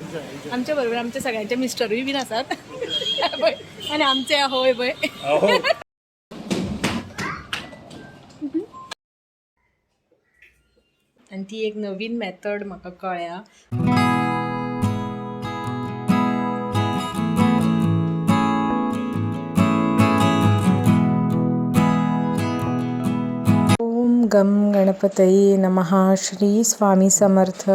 आमच्या बरोबर आमच्या सगळ्यांचे मिस्टरूय बीन आसात आणि आमचे होय बय आणि ती एक नवीन मेथड म्हाका कळ्या. ओम गम गणपतये नमः. Shri Swami Samarth.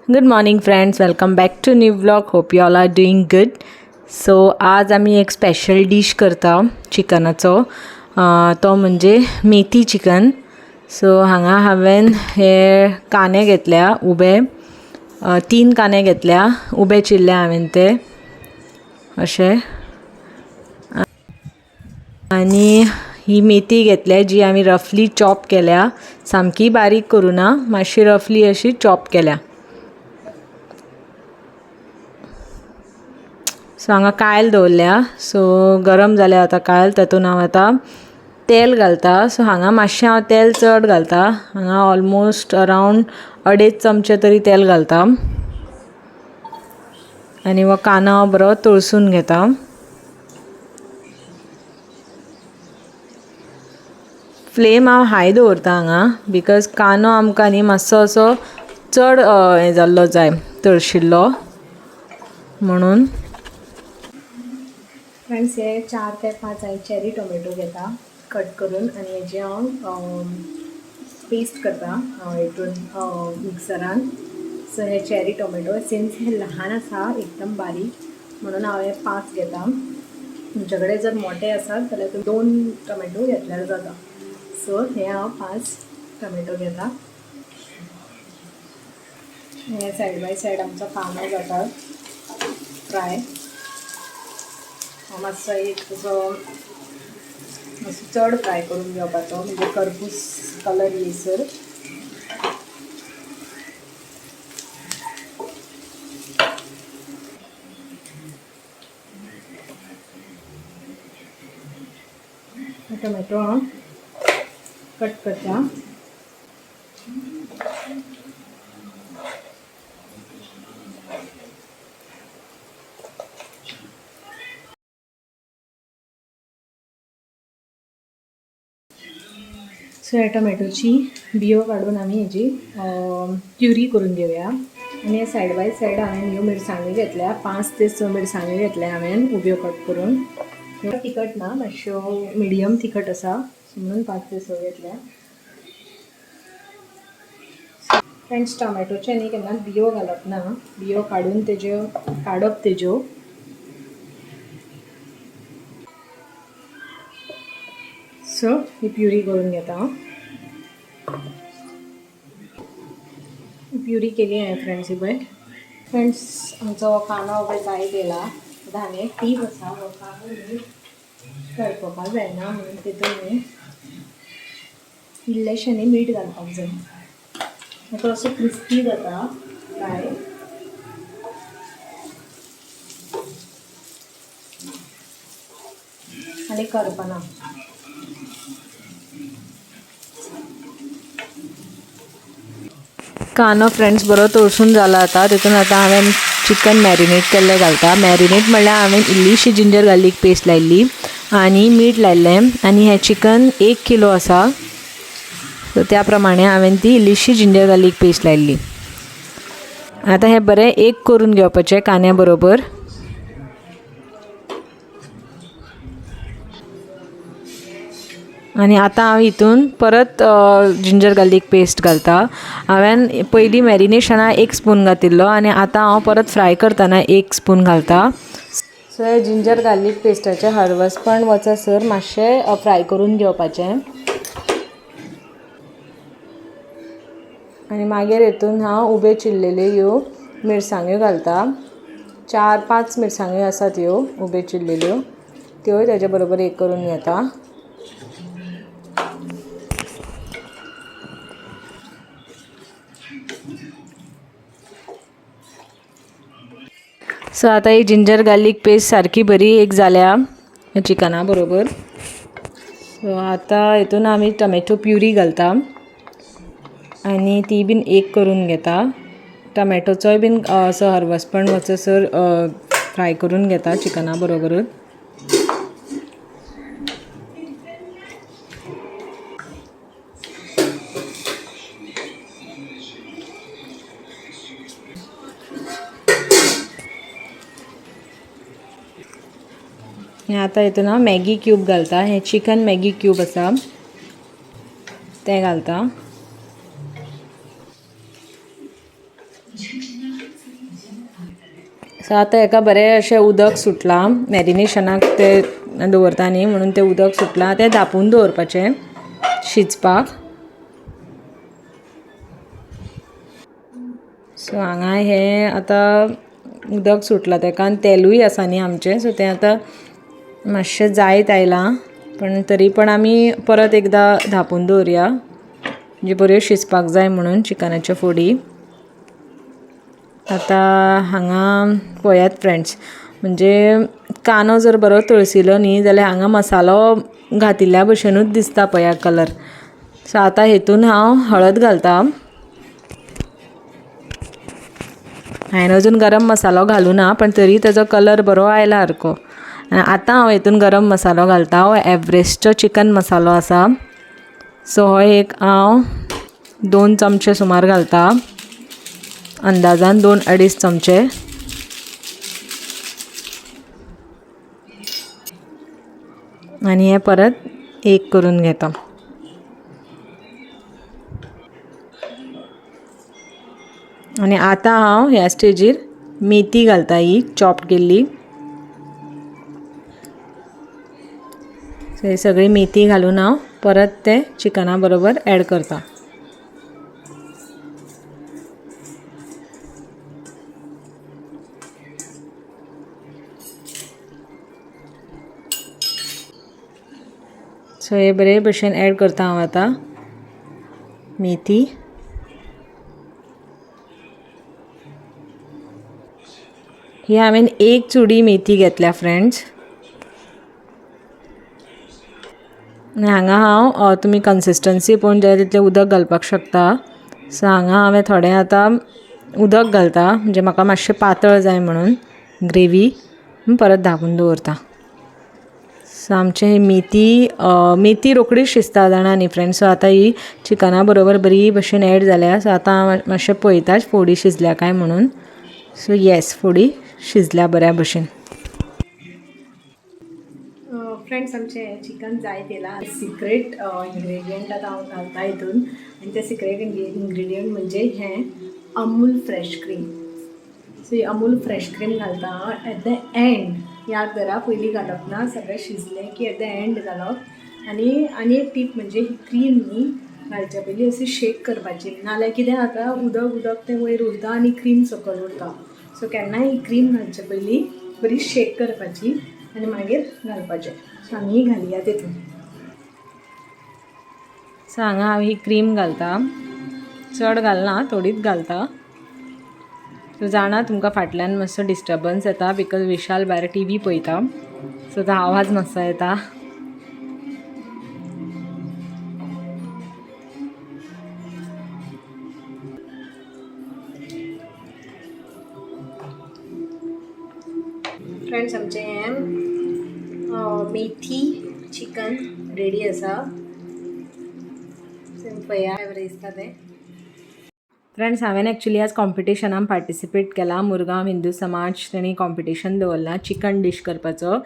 Good morning friends, welcome back to new vlog. Hope you all are doing good. So आज आम्ही एक स्पेशल डिश करता चिकनाचो, तो म्हणजे मेथी चिकन. सो हांगा हांवें हे कांदे घेतल्या उबे, 3 कांदे घेतल्या उबे चिरले हांवें ते अशे, आनी ही मेथी घेतल्या जी आमी रफली चॉप केल्या, सामकी बारीक करूना, मातशी रफली अशी चॉप केल्या. सो हांगा कायल दवरल्या. सो गरम जाल्या आतां कायल, तातूंत हांव आतां तेल घालता. सो हांगा मातशें हांव तेल चड घालता. हांगा ऑलमोस्ट अरावंड 2.5 चमचे तरी तेल घालता आनी हो कांदो हांव बरो तळसून घेता. फ्लेम हांव हाय दवरता हांगा, बिकॉज कांदो आमकां न्ही मातसो असो चड हें जाल्लो जाय, तळशिल्लो म्हणून. फ्रेंड्स, हे 4 ते 5 हांवें चेरी टोमॅटो घेता कट करून, आनी हेजी हांव पेस्ट करता हितून मिक्सरान. सो हे चेरी टोमॅटो, सिन्स हे ल्हान आसा एकदम बारीक, म्हणून हांव हे 5 घेता. तुमचे कडेन जर मोठे आसात जाल्यार तुमी 2 टोमॅटो घेतल्यार जाता. सो हे हांव 5 टोमॅटो घेता. हे सायड बाय सायड आमचो कांदो जाता फ्राय. मातसो एक मातसो चड फ्राय करून घेवपाचो, म्हणजे करपूस कलर येयसर. टोमॅटो हांव कट करता. सो ह्या टोमॅटोची बियो काढून आमी हेजी प्युरी करून घेवया. आनी हे सायड बाय सायड हांवें ह्यो मिरसांग्यो घेतल्या, 5 ते 6 मिरसांग्यो घेतल्या हांवें उब्यो कट करून. तिखट ना, मातश्यो मिडियम तिखट आसा म्हणून 5 ते 6 घेतल्या. फ्रेंड्स, टोमॅटोचे न्ही केन्ना बियो घालप ना, बियो काडून तेज्यो काडप तेज्यो. सो ही प्युरी करून घेता. प्युरी केली आहे फ्रेंड्स ही पळय. फ्रेंड्स, आमचो कांदो पळय जायत येयला. आतां हांवें एक टीप आसा, हो कांदो न्ही करपवपाक जायना, म्हणून तितून न्ही इल्लेशें न्ही मीठ घालपाक जाय. तो असो क्रिस्पी जाता फ्राय. आनी करपना. कांदो फ्रेंड्स बरो तळसून जाला आतां. तितून आतां हांवें चिकन मॅरिनेट केल्लें घालता. मॅरिनेट म्हणल्यार हांवें इल्लीशी जिंजर गार्लीक पेस्ट लायिल्ली आनी मीठ लायिल्लें. आनी हें चिकन 1 किलो आसा, सो त्या प्रमाणे हांवें ती इल्लीशी जिंजर गार्लीक पेस्ट लायिल्ली. आतां हें बरें एक करून घेवपाचें कांद्या बरोबर. आनी आतां हांव हितून परत जिंजर गार्लीक पेस्ट घालता. हांवें पयलीं मॅरिनेशना 1 स्पून घातिल्लो आनी आतां हांव परत फ्राय करतना 1 स्पून घालता. सो हे जिंजर गार्लीक पेस्टाचें हळवसपण वचसर मातशें फ्राय करून घेवपाचें. आनी मागीर हितून हांव उबे चिरलेल्यो ह्यो मिरसांग्यो घालता. 4-5 मिरसांग्यो आसात ह्यो उबे चिरलेल्यो, त्योय तेज्या बरोबर एक करून घेता. सो आतां ही जिंजर गार्लीक पेस्ट सारकी बरी एक जाल्या चिकना बरोबर. सो आतां हितून आमी टोमॅटो प्युरी घालता आनी ती बीन एक करून घेता. टमॅटोचोय बीन असो हरवसपण वचसर फ्राय करून घेता चिकना बरोबरूच. आता हितून हांव मॅगी क्यूब घालता. हे चिकन मॅगी क्यूब आसा ते घालता. सो आतां हेका बरें अशें उदक सुटलां. मॅरिनेशनाक ते दवरता न्ही म्हणून तें उदक सुटलां. तें धांपून दवरपाचें शिजपाक. सो हांगा हें आतां उदक सुटलां तेका आनी तेलूय आसा न्ही आमचें. सो तें आतां मातशें जायत आयलां पण तरी पण आमी परत एकदां धांपून दवरया म्हणजे बऱ्यो शिजपाक जाय म्हणून चिकनाच्यो फोडी. आतां हांगा पळयात फ्रेंड्स, म्हणजे कांदो जर बरो तळसिलो न्ही जाल्यार हांगा मसालो घातिल्ल्या भशेनूच दिसता पळया कलर. सो आतां हेतून हांव हळद घालता. हांवें अजून गरम मसालो घालूना पण तरी तेजो कलर बरो आयला सारको. आनी आतां हांव हेतून गरम मसालो घालता. हो एव्हरेस्टचो चिकन मसालो आसा. सो हो एक हांव 2 चमचे सुमार घालता. अंदाजान 2-2.5 चमचे. आनी हे परत एक करून घेता. आनी आतां हांव ह्या स्टेजीर मेथी घालता, ही चॉप केल्ली. सो ही सगळी मेथी घालून हांव परत ते चिकना बरोबर ॲड करता. सो हे बरे भशेन ॲड करता हांव आतां मेथी. ही हांवें 1 चुडी मेथी घेतल्या फ्रेंड्स. आनी हांगा हांव तुमी कन्सिस्टन्सी पळोवन जाय तितलें उदक घालपाक शकता. सो हांगा हांवें थोडें आतां उदक घालता म्हणजे म्हाका मातशें पातळ जाय म्हणून ग्रेवी. परत धांपून दवरता. सो आमचें मेथी रोखडीच शिजता जाणा न्ही फ्रेंड्स. सो आतां ही चिकना बरोबर बरी भशेन ॲड जाल्या. सो आतां हांव मातशें पळयता फोडी शिजल्या काय म्हणून. सो येस, फोडी शिजल्या बऱ्या भशेन. फ्रेंड्स आमचें चिकन जायत येयलां. सिक्रेट इन्ग्रेडियंट आतां हांव घालता हितून. आनी तें सिक्रेट इन्ग्रेडियंट म्हणजे हें अमूल फ्रेश क्रीम. सो ही अमूल फ्रेश क्रीम घालता हांव एट द एंड. याद करा, पयलीं घालप ना. सगळें शिजलें की एट द एंड घालप. आनी एक टीप म्हणजे ही क्रीम न्ही घालच्या पयलीं अशी शेक करपाची. नाल्यार कितें जाता, उदक तें वयर उरता आनी क्रीम सकयल उरता. सो केन्नाय ही क्रीम घालच्या पयलीं बरी शेक करपाची आनी मागीर घालपाचें. सो आमी घालया तितून. सो हांगा हांव ही क्रीम घालता. चड घालना, थोडीच घालता. सो जाणा तुमकां फाटल्यान मातसो डिस्टर्बन्स येता बिकॉज विशाल भायर TV पळयता. सो तो आवाज मातसो येता. फ्रेंड्स आमचें हें मेथी चिकन रेडी आसा. पळया बरें दिसता तें. फ्रेंड्स हांवें एक्चुली आज कॉम्पिटिशनान पार्टिसिपेट केला. मुरगांव हिंदू समाज तेणी कॉम्पिटिशन दवरलां चिकन डीश करपाचो.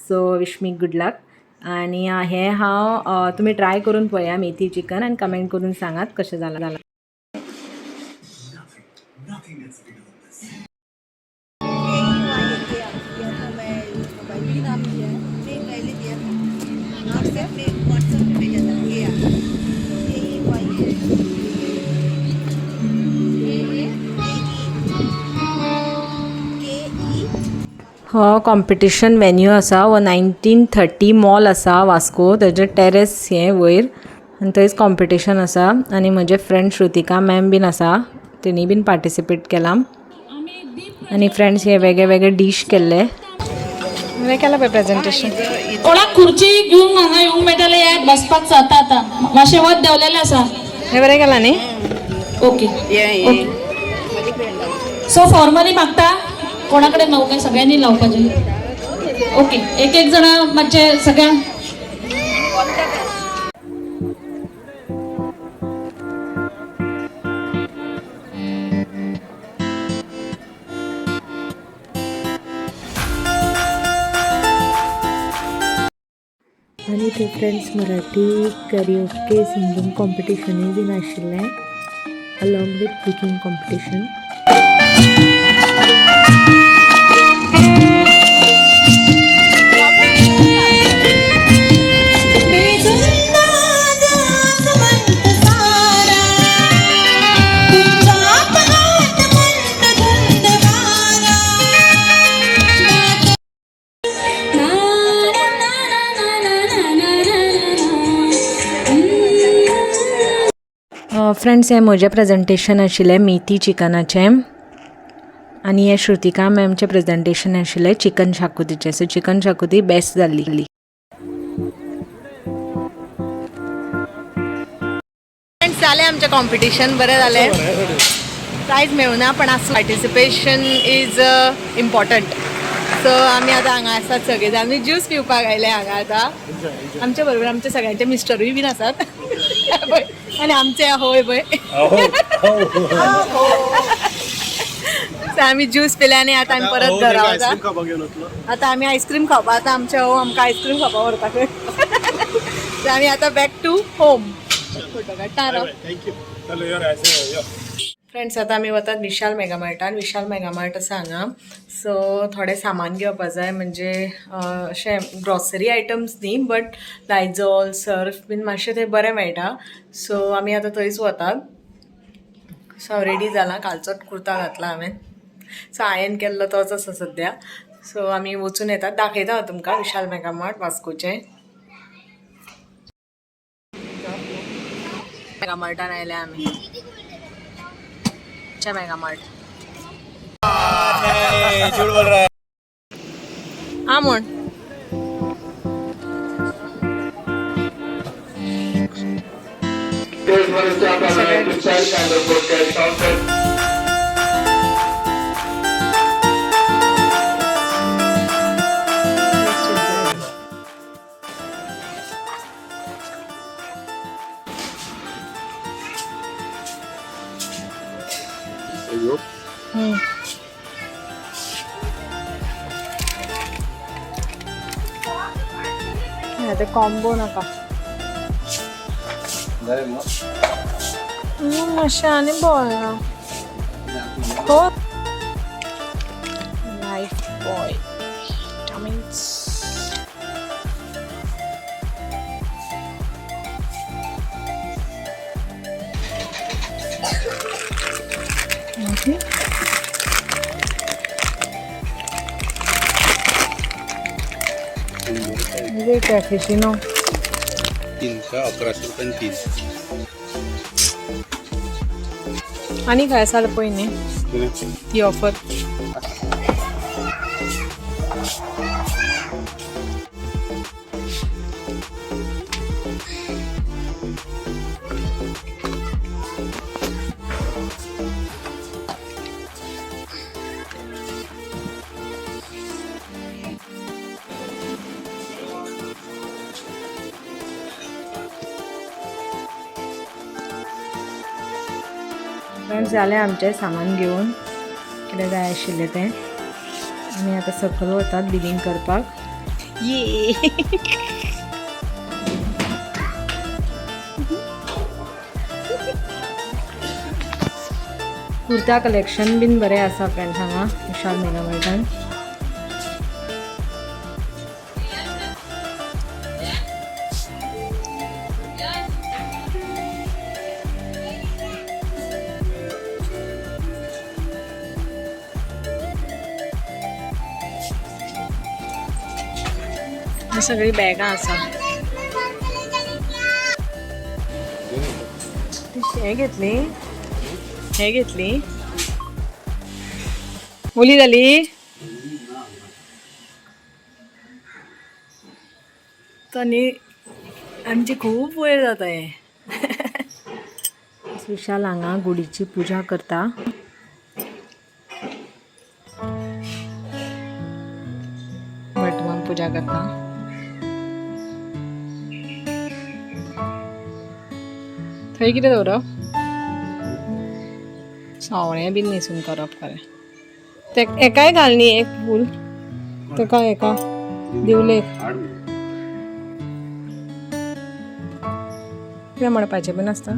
सो विश मी गुड लक. आनी हें हांव तुमी ट्राय करून पळया मेथी चिकन आनी कमेंट करून सांगात कशें जालां. हो कॉम्पिटिशन वेन्यू आसा. हो 1930 मॉल आसा वास्को. तेजे टेरेस हें वयर आनी थंयच कॉम्पिटिशन आसा. आनी म्हजे फ्रेंड श्रुतिका मॅम बीन आसा, तेणी बीन पार्टिसिपेट केलां. आनी फ्रेंड्स हे वेगळे वेगळे डीश केल्ले. बरें केलां पळय प्रेजेंटेशन. कोणाक खुर्ची घेवन हांगा येवंक मेळटलें, यात बसपाक जाता. आतां मातशें वत देंवलेलें आसा. हें बरें केलां न्ही. ओके. सो फॉर्मली मागता कोणाकडे लावू काय सगळ्यांनी लावू पाहिजे ओके एक एक जण म्हणजे सगळ्या आणि ते फ्रेंड्स मराठी कॅरिओके सिंगिंग कॉम्पिटिशनूय बीन आशिल्लें along with cooking competition. Friends हें म्हजें प्रेजेंटेशन आशिल्लें मेथी चिकनाचें आनी हें श्रुतिका मॅमचें प्रेजेंटेशन आशिल्लें चिकन शाकोतीचें. सो चिकन शाकोती बेस्ट जाल्ली. फ्रेंड्स जालें आमचें कॉम्पिटिशन बरें जालें. प्रायज मेळुना पण आसूं पार्टिसिपेशन इज इम्पॉर्टंट. सो आमी आतां हांगा आसात सगळे जाण. आमी ज्यूस पिवपाक आयले हांगा आतां. आमच्या बरोबर आमचे सगळ्यांचे मिस्टरूय बीन आसात आनी आमचे होय पळय. सो आमी ज्यूस पिले आनी आतां आमी परत घरा वता. आतां आमी आयस्क्रीम खावपा. आतां आमचे हो आमकां आयस्क्रीम खावपा व्हरपाक. सो आमी आतां बॅक टू होम. फोटो काडटा. फ्रेंड्स आतां आमी वतात विशाल मेगा मार्टान. विशाल मेगा मार्ट आसा हांगा. सो थोडें सामान घेवपा जाय म्हणजे अशें ग्रॉसरी आयटम्स न्ही बट लायझॉल सर्फ बीन मातशें थंय बरें मेळटा. सो आमी आतां थंयच वतात. सो हांव रेडी जालां. कालचोच कुर्ता घातला हांवें. सो आयन केल्लो तोच आसा सद्या. सो आमी वचून येतात. दाखयता हांव तुमकां विशाल मेगा मार्ट वास्कोचें. मेगा मार्टान आयल्या आमी. मेगा मार्ट हाँ मोन ते कॉम्बो नाका मातशें आनी बोवाळना. हो लायफ बॉय विटामिन्स. कॅफेचिनो 11 रुपये 3. आणि काय आसा पळय न्ही ती ऑफर. फ्रेंड्स जालें आमचें सामान घेवन कितें जाय आशिल्लें तें. आमी आतां सकयल वतात बिलींग करपाक. ये कुर्ता कलेक्शन बीन बरें आसा फ्रेंड्स हांगा विशाल मेगा मार्टान. सगळी बॅगां आसा. हे घेतली ओली जाली. तो न्ही आमची खूब वयर जाता हे. विशाल हांगा गुडीची पुजा करता. पुजा करता. थंय कितें दवरप? सावळें बीन न्हेसून करप खरें. ते एकाय घाल न्ही एक फूल तेका एका दिवलेक कितें म्हणपाचें बीन आसता.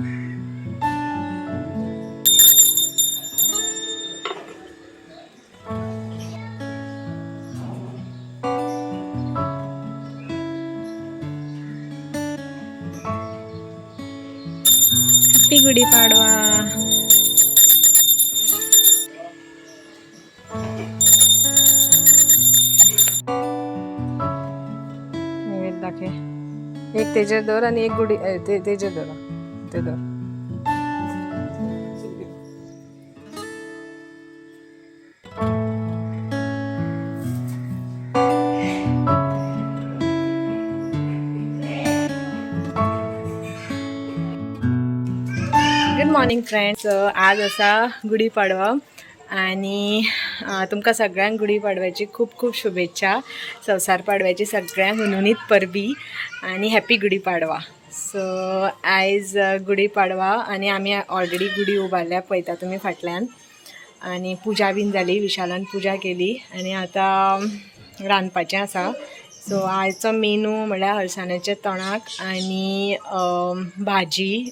हॅपी गुढीपाडवा. नैवेद्य दाखय. एक तेजेर दवर आणि एक गुढी तेजेर दवर ते दवर. Good morning friends. आज असा गुढीपाडवा आणि तुमकां सगळ्यांक गुढीपाडव्याची खूप खूप शुभेच्छा. संवसार पाडव्याची सगळ्यांक हुनहुनीत परबी आणि हॅपी गुढीपाडवा. सो आयज गुढीपाडवा आणि आमी ऑलरेडी गुढी उबारल्या पळयता तुमी फाटल्यान. आणि पुजा बीन जाली, विशालान पुजा केली आणि आतां रांदपाचें आसा. सो आयचो मेनू म्हळ्यार हरसाण्याचें तोणाक आणि भाजी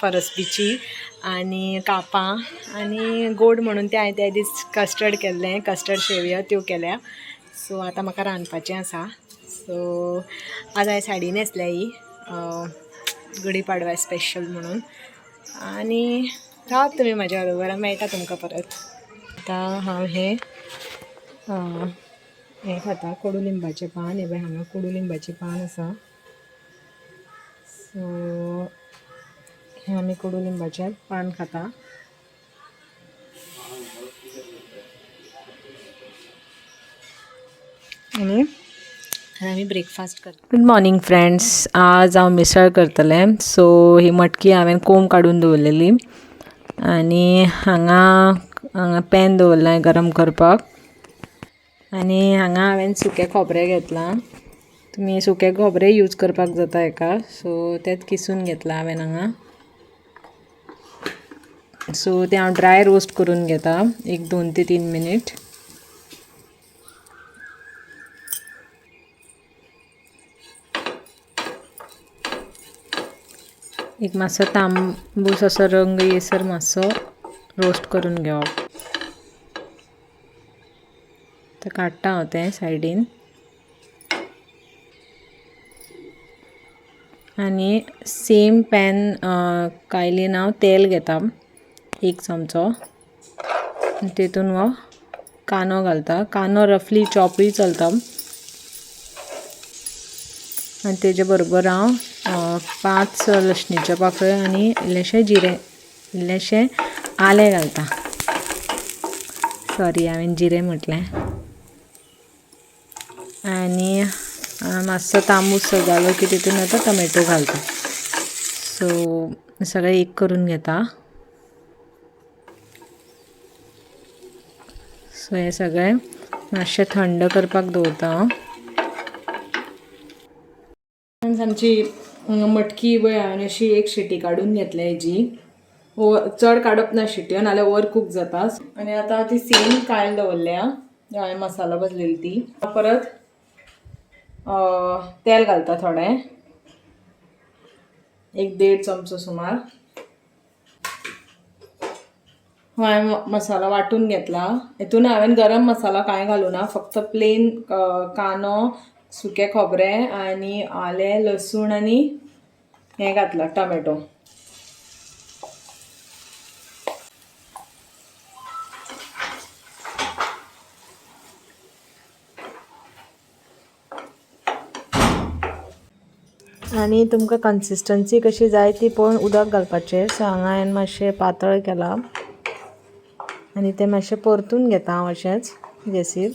फरसबीची आणि कापां आणि गोड म्हणून ते हांवें त्या दीस कस्टर्ड केल्लें, कस्टर्ड शेवयो त्यो केल्या. सो आतां म्हाका रांदपाचें आसा. सो आज हांवें साडी न्हेसल्या ही गुढीपाडवा स्पेशल म्हणून. आणि रावत तुमी म्हाज्या बरोबर, मेळटा तुमकां परत. आतां हांव हें खाता कोडुलिंबाचें पान. हे पळय हांगा कोडुलिंबाचें पान आसा. सो हे आमी कोडुलिंबाचें पान खाता. आणि आमी ब्रेकफास्ट करता. Good morning friends. आज हांव मिसळ करतलें. सो ही मटकी हांवें कोंब काडून दवरलेली आणि हांगा पॅन दवरलां गरम करपाक. आणि हांगा हांवें सुकें खोबरें घेतलां. तुमी सुकें खोबरें यूज करपाक जाता हेका. सो तेंच किसून घेतलां हांवें हांगा. सो ते हांव ड्राय रोस्ट करून घेता एक 2 ते 3 मिनीट. एक मातसो तांबूस असो रंग येसर मातसो रोस्ट करून घेवप. तर काडटा हांव तें सायडीन. आणि सेम पॅन कायलीन हांव तेल घेता 1 चमचो. तेतून हो कांदो घालता. कांदो रफली चॉपूय चलता. आणि तेजे बरोबर हांव 5 लसणीच्यो पाकळ्यो आणि इल्लेशें जिरें, इल्लेशें आलें घालता. सॉरी हांवें जिरें म्हटलें. आणि मातसो तांबूस जालो की तितून आतां टमॅटो घालता. सो सगळें एक करून घेता. सो हे सगळें मातशें थंड करपाक दवरता हांव. आमची मटकी पळय हांवें अशी एक शिटी काडून घेतल्या हेजी. चड काडप ना शिट्यो, नाल्यार ओवर कूक जाता. आणि आतां ती सेम कायल दवरल्या हांवें मसालो बसलेली ती. परत तेल घालता थोडें, एक 1.5 चमचो सुमार. हांवें मसालो वांटून घेतला. हितून हांवें गरम मसाला कांय घालूं ना, फक्त प्लेन कांदो, सुकें खोबरें आणि आलें, लसूण आणि हें घातलां टमॅटो. आणि तुमकां कन्सिस्टन्सी कशी जाय ती पळोवन उदक घालपाचें. सो हांगा हांवें मातशें पातळ केलां आणि ते मातशें परतून घेता हांव अशेंच गॅसीर.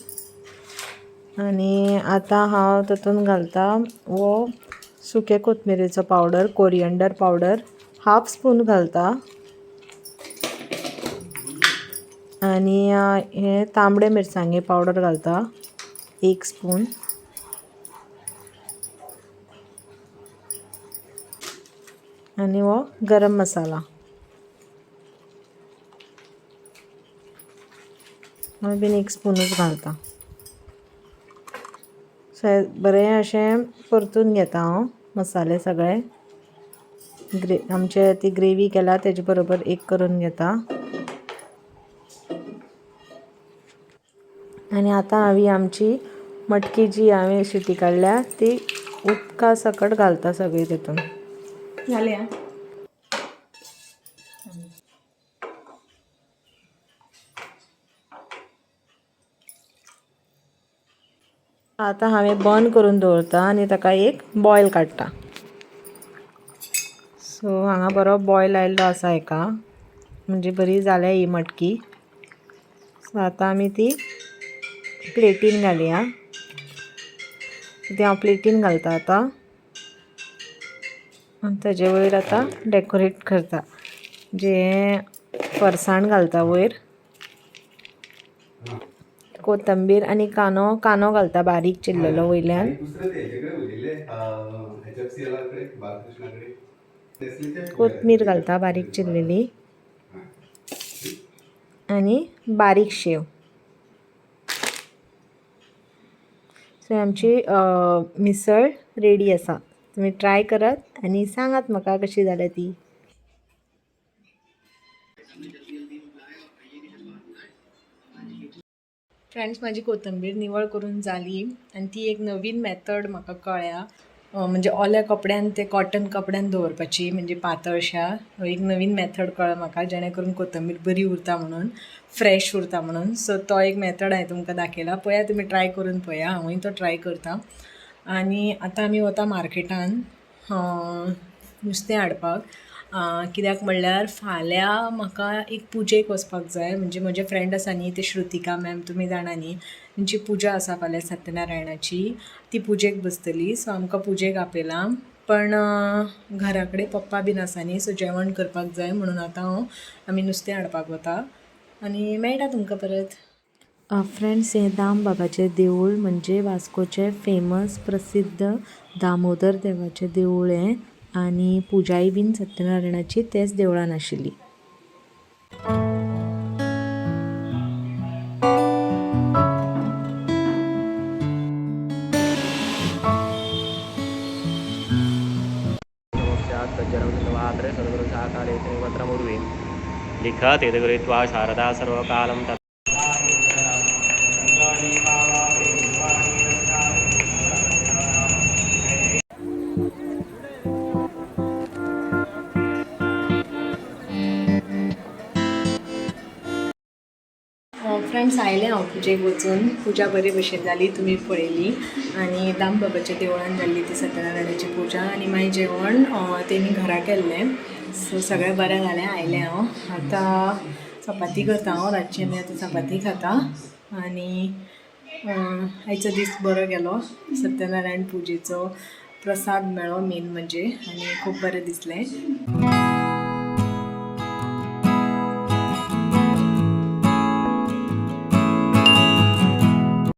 आणि आतां हांव तातूंत घालता वो सुकें कोथमिरेचो पावडर, कोरियंडर पावडर 1/2 स्पून घालता. आणि हे तांबडे मिरसांगे पावडर घालता 1 स्पून. आणि हो गरम मसाला हांव बीन 1 स्पूनच घालता. बरें अशें परतून घेता हांव मसाले सगळे. आमचे ती ग्रेवी केला तेजे बरोबर एक करून घेता. आणि आता हांवें आमची मटकी जी हांवें शिटी काडल्या ती उदका सकट घालता सगळी तितून. झाले आं. आता हांवें बंद करून दवरता आनी ताका एक बॉयल काडटा. सो हांगा बरो बॉयल आयिल्लो आसा हेका, म्हणजे बरी जाल्या ही मटकी. सो आतां आमी ती प्लेटीन घालया. ती हांव प्लेटीन घालता आतां आनी ताजे वयर आतां डेकोरेट करता. जे फरसाण घालता वयर, कोथंबीर आनी कांदो घालता बारीक चिरलेलो वयल्यान. कोथमीर घालता बारीक चिरलेली आनी बारीक शेव. सो आमची मिसळ रेडी आसा. तुमी ट्राय करात आनी सांगात म्हाका कशी जाल्या ती. फ्रेंड्स, माझी कोथंबीर निवळ करून जाली आणि ती एक नवीन मेथड म्हाका कळ्ळ्या. म्हणजे ओल्या कपड्यान ते कॉटन कपड्यान दवरपाची, म्हणजे पातळशा. एक नवीन मेथड कळ्ळा म्हाका, जेणे करून कोथंबीर बरी उरता म्हणून, फ्रेश उरता म्हणून. सो तो एक मेथड हांवें तुमकां दाखयला. पळया तुमी ट्राय करून पळया. हांवूय तो ट्राय करता. आनी आतां आमी वता मार्केटान नुस्तें हाडपाक. कित्याक म्हणल्यार फाल्यां म्हाका एक पुजेक वचपाक जाय. म्हणजे म्हजे फ्रेंड आसा न्ही, ते श्रुतिका मॅम, तुमी जाणा न्ही, तांची पुजा आसा फाल्यां सत्यनारायणाची. ती पुजेक बसतली. सो आमकां पुजेक आपयलां. पण घरा कडेन पप्पा बीन आसा न्ही, सो जेवण करपाक जाय म्हणून आतां आमी नुस्तें हाडपाक वता आनी मेळटा तुमकां परत. फ्रेंड्स, हें दामबाबाचें देवूळ म्हणजे वास्कोचें फेमस प्रसिद्ध दामोदर देवाचें देवूळ हें. आनी पुजाय बीन सत्यनारायणाची तेच देवळान आशिल्ली. लिखत इति कृत्वा शारदा सर्वकालं तत् फ्रेंड्स, आयलें हांव पुजेक वचून. पुजा बरी भशेन जाली, तुमी पळयली. आनी दामबाबाच्या देवळान जाल्ली ती सत्यनारायणाची पुजा. आनी मागीर जेवण तेणी घरा केल्लें. सो सगळें बरें जालें. आयलें हांव. आतां चपाती करता हांव. रातची आमी आतां चपाती खाता. आनी आयचो दीस बरो गेलो. सत्यनारायण पुजेचो प्रसाद मेळ्ळो मेन म्हणजे, आनी खूब बरें दिसलें.